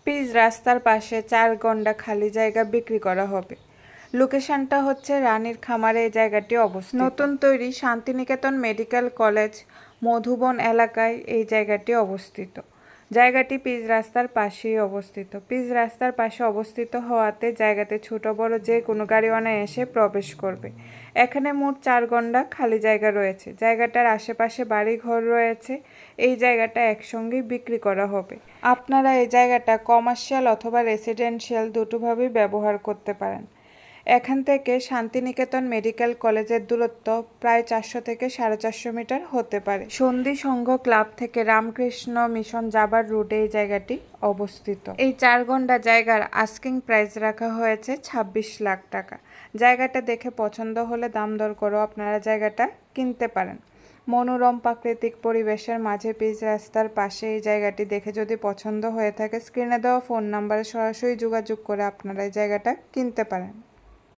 Pitch রাস্তার পাশে 4 গন্ডা খালি জায়গা বিক্রি করা হবে। লোকেশনটা হচ্ছে রানীর খামারে এই জায়গাটি অবস্থিত। নতুন তৈরি শান্তিনিকেতন মেডিকেল কলেজ মধুবন এলাকায় এই জায়গাটি অবস্থিত। জায়গাটি পিচ রাস্তার পাশেই অবস্থিত। পিচ রাস্তার পাশে অবস্থিত হওয়াতে জায়গাতে ছোট বড় যে কোনো গাড়িওয়ালা এসে প্রবেশ করবে। এখানে মোট 4 গন্ডা খালি জায়গা রয়েছে। জায়গাটার আশেপাশে বাড়িঘর রয়েছে। এই জায়গাটা একসঙ্গেই বিক্রি করা হবে। আপনারা এই জায়গাটা কমার্শিয়াল অথবা রেসিডেন্সিয়াল দুটোভাবেই ব্যবহার করতে পারেন। এখান থেকে শান্তিনিকেতন মেডিকেল কলেজের দূরত্ব প্রায় 400 থেকে 450 মিটার হতে পারে। সন্ধি সংঘ ক্লাব থেকে রামকৃষ্ণ মিশন যাবার রুটে এই জায়গাটি অবস্থিত। এই 4 গন্ডা জায়গার আস্কিং প্রাইস রাখা হয়েছে 26 লাখ টাকা। জায়গাটা দেখে পছন্দ হলে দাম দর করেও আপনারা জায়গাটা কিনতে পারেন। মনোরম প্রাকৃতিক পরিবেশের মাঝে পিচ রাস্তার পাশে এই জায়গাটি দেখে যদি পছন্দ হয়ে থাকে স্ক্রিনে দেওয়া ফোন নাম্বারে সরাসরি যোগাযোগ করে আপনারা এই জায়গাটা কিনতে পারেন।